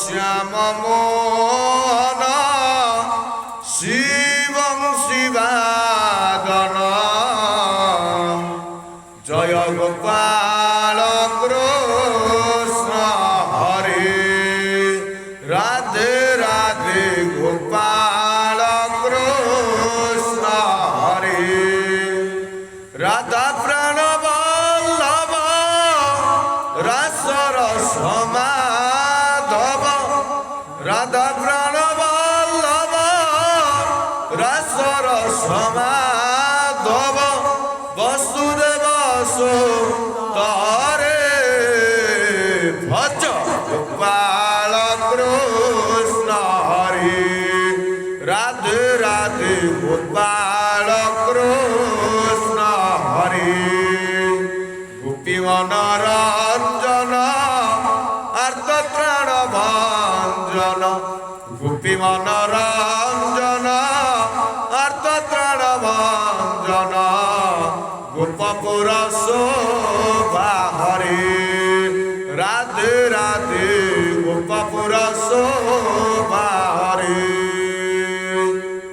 শ্যাম মোহন শিবং শিবাদন জয় গোপাল কৃষ্ণ হরে রাধে রাধে গোপাল কৃষ্ণ হরে রাধা প্রাণ বল্লভ রাসর সমাধব রাধা প্রাণ বল্লভ রাসর সমাধব বসুদেব সুতরে ভজ গোপাল কৃষ্ণ হরে রাধে রাধে গোপাল কৃষ্ণ হরে গোপী মনোরঞ্জন আর্তত্রাণ ভঞ্জন গোপী মনোরঞ্জন আর্তত্রাণ ভঞ্জন গোপপুর শোভা হরে রাধে রাধে গোপপুর